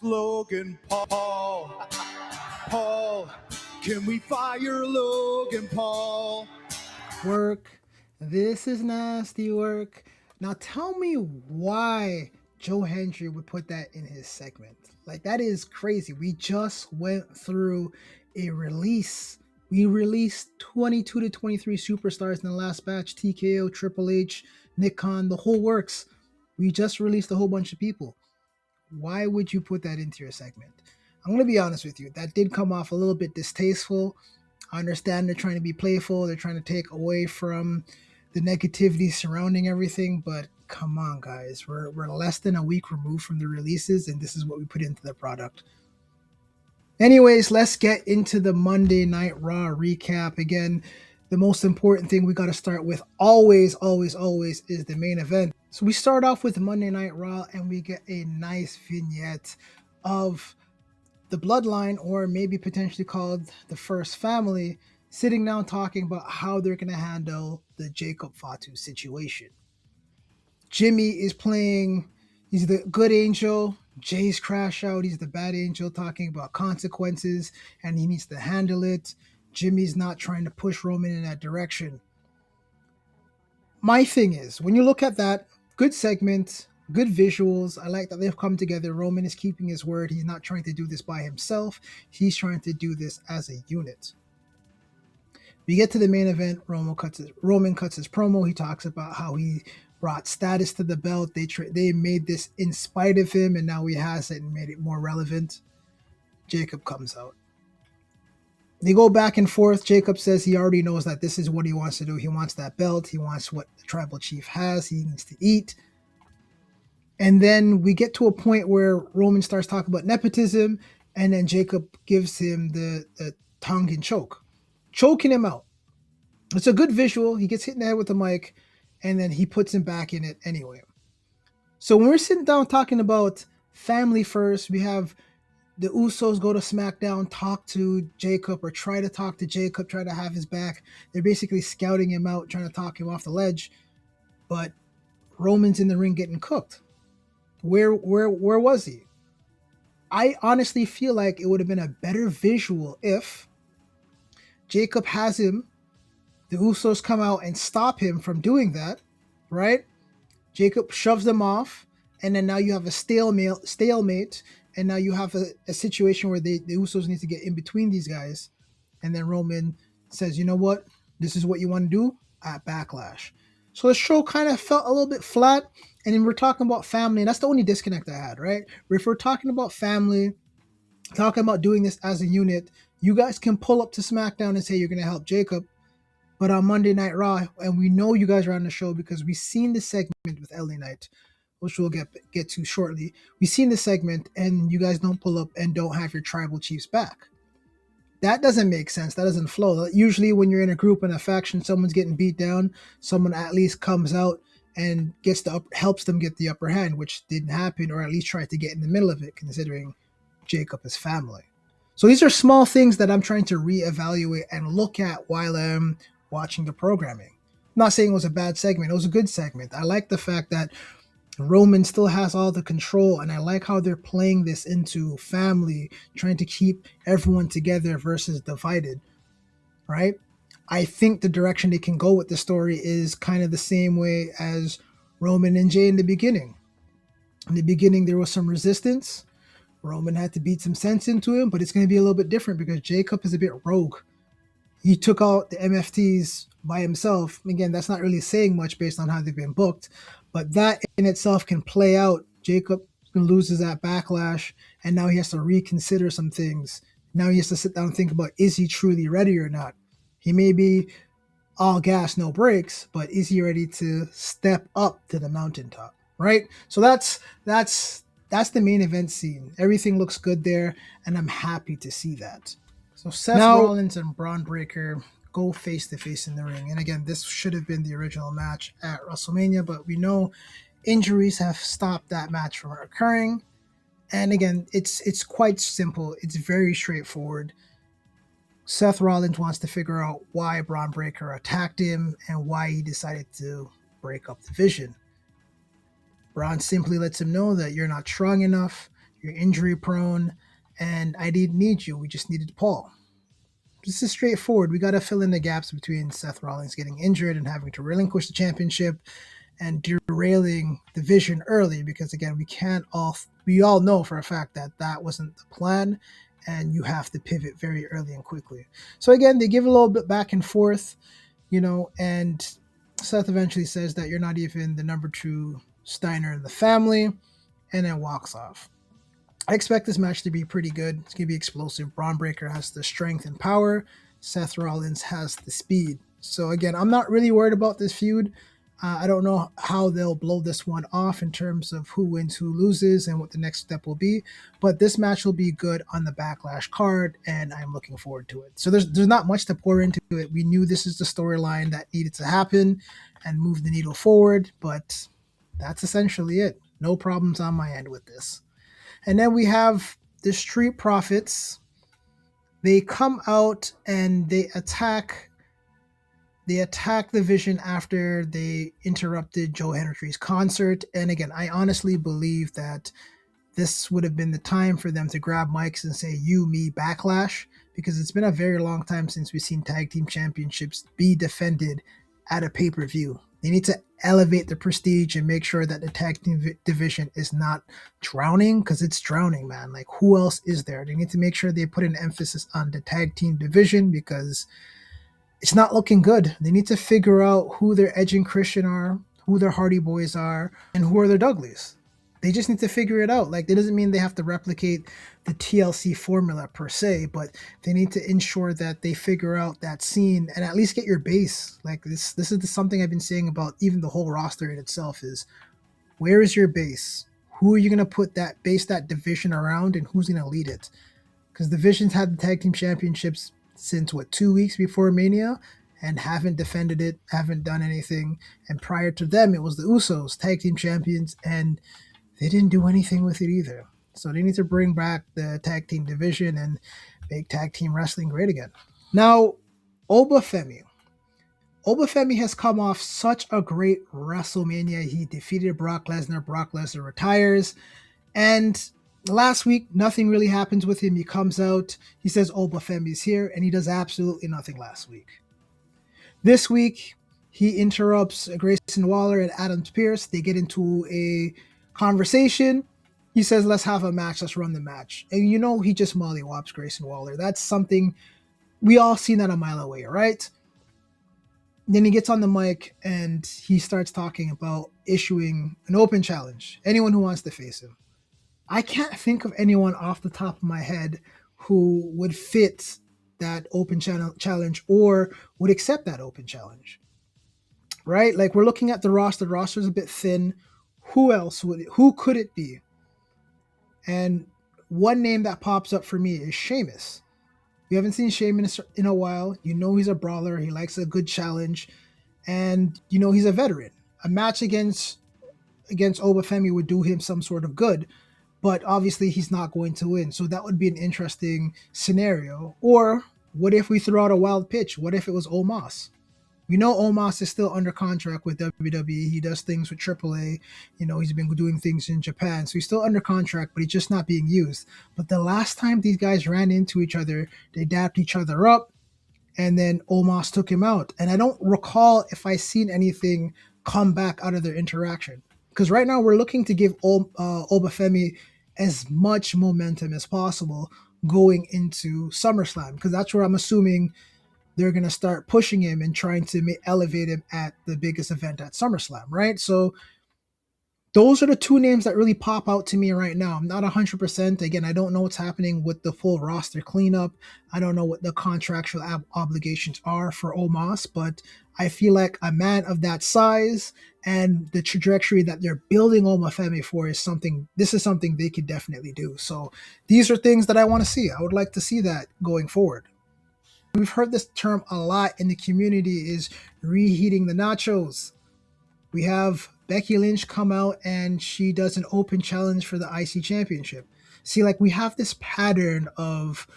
Logan Paul. Paul, can we fire Logan Paul? Work. This is nasty work. Now tell me why Joe Hendry would put that in his segment. Like, that is crazy. We just went through a release. We released 22 to 23 superstars in the last batch. TKO, Triple H, Nick Khan, the whole works. We just released a whole bunch of people. Why would you put that into your segment? I'm going to be honest with you. That did come off a little bit distasteful. I understand they're trying to be playful. They're trying to take away from the negativity surrounding everything. But come on, guys. We're less than a week removed from the releases, and this is what we put into the product. Anyways, let's get into the Monday Night Raw recap. Again, the most important thing we got to start with always is the main event. So we start off with Monday Night Raw, and we get a nice vignette of the Bloodline, or maybe potentially called the First Family, sitting down talking about how they're going to handle the Jacob Fatu situation. Jimmy is playing, he's the good angel. Jay's crash out, he's the bad angel, talking about consequences, and he needs to handle it. Jimmy's not trying to push Roman in that direction. My thing is, when you look at that, good segment, good visuals. I like that they've come together. Roman is keeping his word. He's not trying to do this by himself. He's trying to do this as a unit. We get to the main event. Roman cuts his promo. He talks about how he brought status to the belt. They made this in spite of him, and now he has it and made it more relevant. Jacob comes out. They go back and forth. Jacob says he already knows that this is what he wants to do. He wants that belt. He wants what the tribal chief has. He needs to eat. And then we get to a point where Roman starts talking about nepotism, and then Jacob gives him the Tongan choke, choking him out. It's a good visual. He gets hit in the head with the mic, and then he puts him back in it anyway. So when we're sitting down talking about family first, we have the Usos go to SmackDown, talk to Jacob, or try to talk to Jacob, try to have his back. They're basically scouting him out, trying to talk him off the ledge. But Roman's in the ring getting cooked. Where was he? I honestly feel like it would have been a better visual if Jacob has him, the Usos come out and stop him from doing that, right? Jacob shoves them off, and then now you have a stalemate, and now you have a situation where the Usos need to get in between these guys, and then Roman says, you know what? This is what you want to do at Backlash. So the show kind of felt a little bit flat, and then we're talking about family, and that's the only disconnect I had, right? If we're talking about family, talking about doing this as a unit, you guys can pull up to SmackDown and say you're going to help Jacob, but on Monday Night Raw, and we know you guys are on the show because we've seen the segment with LA Knight, which we'll get to shortly. We've seen the segment, and you guys don't pull up and don't have your tribal chiefs back. That doesn't make sense. That doesn't flow. Usually when you're in a group and a faction, someone's getting beat down, someone at least comes out and helps them get the upper hand, which didn't happen, or at least tried to get in the middle of it, considering Jacob is family. So these are small things that I'm trying to reevaluate and look at while I'm watching the programming. I'm not saying it was a bad segment. It was a good segment. I like the fact that Roman still has all the control, and I like how they're playing this into family, trying to keep everyone together versus divided, right? I think the direction they can go with the story is kind of the same way as Roman and Jey in the beginning. In the beginning, there was some resistance. Roman had to beat some sense into him, but it's going to be a little bit different because Jacob is a bit rogue. He took out the MFTs by himself. Again, that's not really saying much based on how they've been booked, but that in itself can play out. Jacob loses that Backlash, and now he has to reconsider some things. Now he has to sit down and think about, is he truly ready or not? He may be all gas, no brakes, but is he ready to step up to the mountaintop, right? So that's the main event scene. Everything looks good there, and I'm happy to see that. So Seth Rollins and Bron Breakker go face-to-face in the ring. And again, this should have been the original match at WrestleMania, but we know injuries have stopped that match from occurring. And again, it's quite simple. It's very straightforward. Seth Rollins wants to figure out why Bron Breakker attacked him and why he decided to break up the division. Bron simply lets him know that you're not strong enough, you're injury prone, and I didn't need you. We just needed Paul. This is straightforward. We got to fill in the gaps between Seth Rollins getting injured and having to relinquish the championship and derailing the vision early, because again, we all know for a fact that that wasn't the plan, and you have to pivot very early and quickly. So again, they give a little bit back and forth, and Seth eventually says that you're not even the number 2 Steiner in the family, and then walks off. I expect this match to be pretty good. It's going to be explosive. Bron Breakker has the strength and power. Seth Rollins has the speed. So again, I'm not really worried about this feud. I don't know how they'll blow this one off in terms of who wins, who loses, and what the next step will be. But this match will be good on the Backlash card, and I'm looking forward to it. So there's not much to pour into it. We knew this is the storyline that needed to happen and move the needle forward, but that's essentially it. No problems on my end with this. And then we have the Street Profits. They come out and they attack the Vision after they interrupted Joe Hendry's concert. And again, I honestly believe that this would have been the time for them to grab mics and say, you, me, Backlash, because it's been a very long time since we've seen tag team championships be defended at a pay-per-view. They need to elevate the prestige and make sure that the tag team division is not drowning, because it's drowning, man. Like, who else is there? They need to make sure they put an emphasis on the tag team division, because it's not looking good. They need to figure out who their Edge and Christian are, who their Hardy Boys are, and who are their Dudleys. They just need to figure it out. Like, that doesn't mean they have to replicate the TLC formula per se, but they need to ensure that they figure out that scene and at least get your base. Like, this is something I've been saying about even the whole roster in itself is, where is your base? Who are you going to put that base, that division around, and who's going to lead it? Because divisions had the tag team championships since 2 weeks before Mania and haven't defended it, haven't done anything. And prior to them, it was the Usos, tag team champions, and they didn't do anything with it either. So they need to bring back the tag team division and make tag team wrestling great again. Now, Oba Femi. Oba Femi has come off such a great WrestleMania. He defeated Brock Lesnar. Brock Lesnar retires. And last week, nothing really happens with him. He comes out, he says Oba Femi's here, and he does absolutely nothing last week. This week, he interrupts Grayson Waller and Adam Pearce. They get into a conversation. He says, let's have a match. Let's run the match. And he just mollywops Grayson Waller. That's something we all seen that a mile away, right? Then he gets on the mic and he starts talking about issuing an open challenge. Anyone who wants to face him. I can't think of anyone off the top of my head who would fit that open challenge or would accept that open challenge, right? Like, we're looking at the roster. The roster's a bit thin. Who could it be? And one name that pops up for me is Sheamus. We haven't seen Sheamus in a while. He's a brawler. He likes a good challenge. And, he's a veteran. A match against Oba Femi would do him some sort of good. But obviously he's not going to win. So that would be an interesting scenario. Or what if we threw out a wild pitch? What if it was Omos? We know Omos is still under contract with WWE. He does things with AAA. He's been doing things in Japan. So he's still under contract, but he's just not being used. But the last time these guys ran into each other, they dapped each other up, and then Omos took him out. And I don't recall if I seen anything come back out of their interaction. Because right now we're looking to give Oba Femi as much momentum as possible going into SummerSlam, because that's where I'm assuming they're going to start pushing him and trying to elevate him at the biggest event at SummerSlam, right? So those are the two names that really pop out to me right now. I'm not 100%. Again, I don't know what's happening with the full roster cleanup. I don't know what the contractual obligations are for Omos, but I feel like a man of that size and the trajectory that they're building Oba Femi for is something they could definitely do. So these are things that I want to see. I would like to see that going forward. We've heard this term a lot in the community, is reheating the nachos. We have Becky Lynch come out and she does an open challenge for the IC championship. See, like, we have this pattern of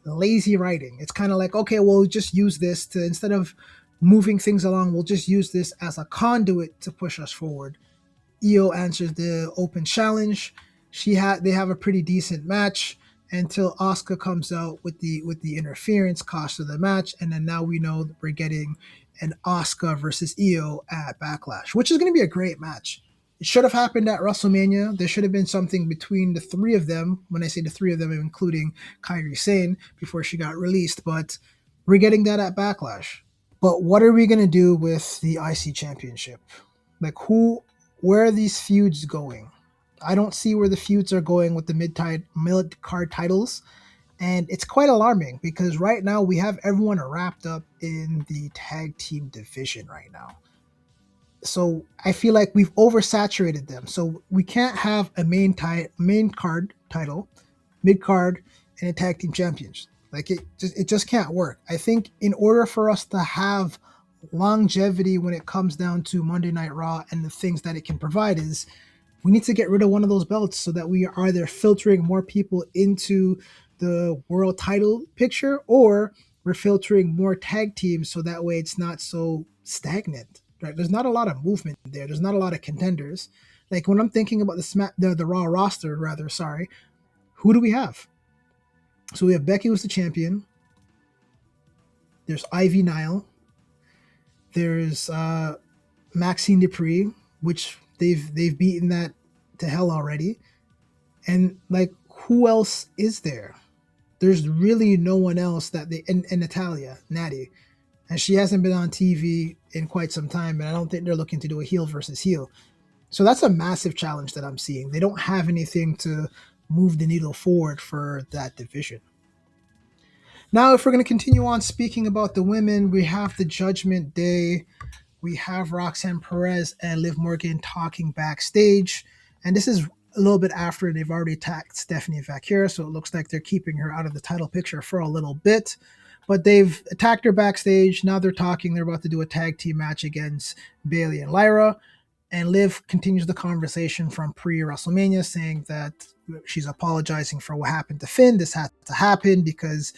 lazy writing. It's kind of like, okay, we'll just use this to, instead of moving things along, we'll just use this as a conduit to push us forward. IYO answers the open challenge. they have a pretty decent match until Asuka comes out with the interference cost of the match, and then now we know that we're getting an Asuka versus Io at Backlash, which is going to be a great match. It should have happened at WrestleMania. There should have been something between the three of them. When I say the three of them, including Kairi Sane before she got released, but we're getting that at Backlash. But what are we going to do with the IC Championship? Like, where are these feuds going? I don't see where the feuds are going with the mid card titles, and it's quite alarming because right now we have everyone wrapped up in the tag team division right now. So I feel like we've oversaturated them. So we can't have a main card title, mid card, and a tag team champions. Like it just can't work. I think in order for us to have longevity when it comes down to Monday Night Raw and the things that it can provide is we need to get rid of one of those belts so that we are either filtering more people into the world title picture or we're filtering more tag teams so that way it's not so stagnant. Right? There's not a lot of movement there. There's not a lot of contenders. Like when I'm thinking about the Raw roster, rather, sorry, who do we have? So we have Becky, who's the champion. There's Ivy Nile. There's Maxine Dupree, which they've beaten that to hell already. And like, who else is there? There's really no one else that and Natalia, Natty. And she hasn't been on TV in quite some time, and I don't think they're looking to do a heel versus heel. So that's a massive challenge that I'm seeing. They don't have anything to move the needle forward for that division. Now, if we're going to continue on speaking about the women, we have the Judgment Day. We have Roxanne Perez and Liv Morgan talking backstage. And this is a little bit after they've already attacked Stephanie Vaquer, so it looks like they're keeping her out of the title picture for a little bit. But they've attacked her backstage. Now they're talking. They're about to do a tag team match against Bayley and Lyra. And Liv continues the conversation from pre-WrestleMania, saying that she's apologizing for what happened to Finn. This had to happen because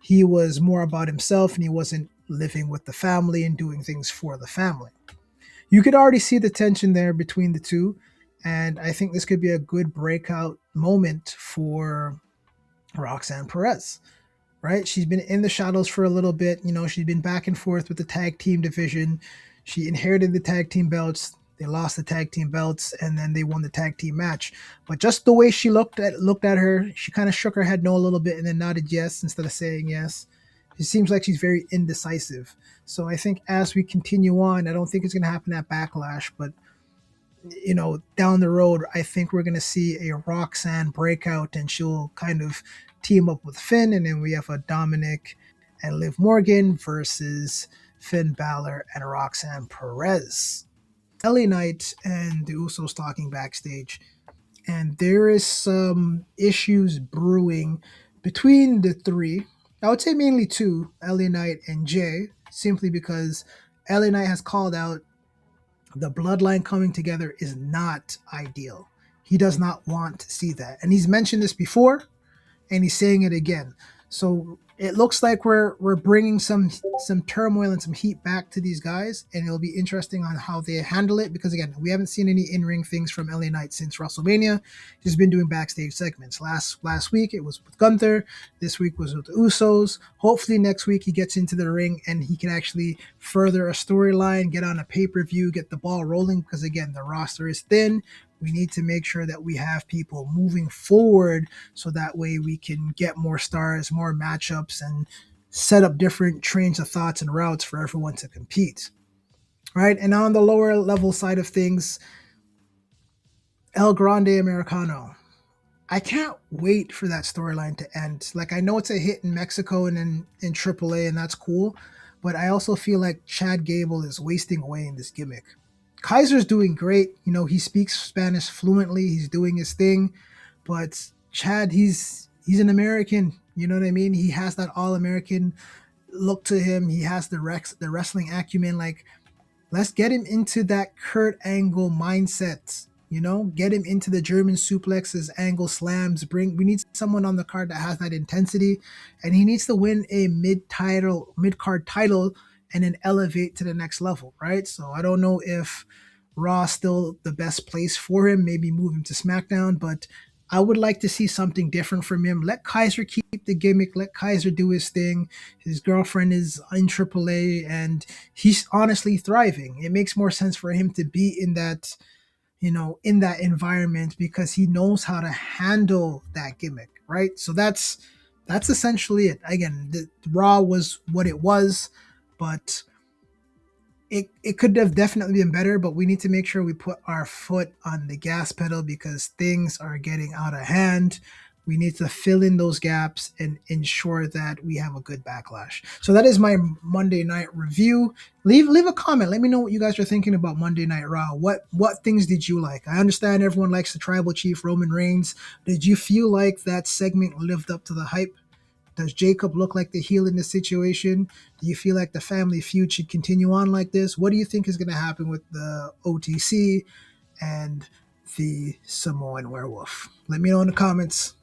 he was more about himself and he wasn't living with the family and doing things for the family. You could already see the tension there between the two. And I think this could be a good breakout moment for Roxanne Perez. Right? She's been in the shadows for a little bit. You know, she's been back and forth with the tag team division. She inherited the tag team belts. They lost the tag team belts, and then they won the tag team match. But just the way she looked at her, she kind of shook her head no a little bit and then nodded yes instead of saying yes. It seems like she's very indecisive. So I think as we continue on, I don't think it's going to happen at Backlash, but you know, down the road, I think we're going to see a Roxanne breakout and she'll kind of team up with Finn, and then we have a Dominic and Liv Morgan versus Finn Balor and Roxanne Perez. LA Knight and the Usos talking backstage, and there is some issues brewing between the three. I would say mainly two, LA Knight and Jey, simply because LA Knight has called out the Bloodline coming together is not ideal. He does not want to see that. And he's mentioned this before, and he's saying it again. So it looks like we're bringing some turmoil and some heat back to these guys, and it'll be interesting on how they handle it, because again, we haven't seen any in-ring things from LA Knight since WrestleMania. He's been doing backstage segments. Last week it was with Gunther. This week was with the Usos. Hopefully next week he gets into the ring and he can actually further a storyline, get on a pay-per-view, get the ball rolling, because again, the roster is thin. We need to make sure that we have people moving forward so that way we can get more stars, more matchups, and set up different trains of thoughts and routes for everyone to compete. Right? And on the lower level side of things, El Grande Americano. I can't wait for that storyline to end. Like, I know it's a hit in Mexico and in AAA, and that's cool, but I also feel like Chad Gable is wasting away in this gimmick. Kaiser's doing great. You know, he speaks Spanish fluently. He's doing his thing. But Chad, he's an American. You know what I mean? He has that all-American look to him. He has the wrestling acumen. Like, let's get him into that Kurt Angle mindset. You know, get him into the German suplexes, angle slams. We need someone on the card that has that intensity. And he needs to win a mid-card title and then elevate to the next level, right? So I don't know if Raw is still the best place for him. Maybe move him to SmackDown, but I would like to see something different from him. Let Kaiser keep the gimmick. Let Kaiser do his thing. His girlfriend is in AAA, and he's honestly thriving. It makes more sense for him to be in that, in that environment because he knows how to handle that gimmick, right? So that's essentially it. Again, the Raw was what it was, but it could have definitely been better, but we need to make sure we put our foot on the gas pedal because things are getting out of hand. We need to fill in those gaps and ensure that we have a good backlash. So that is my Monday night review. Leave a comment. Let me know what you guys are thinking about Monday Night Raw. What things did you like? I understand everyone likes the tribal chief Roman Reigns. Did you feel like that segment lived up to the hype? Does Jacob look like the heel in this situation? Do you feel like the family feud should continue on like this? What do you think is going to happen with the OTC and the Samoan Werewolf? Let me know in the comments.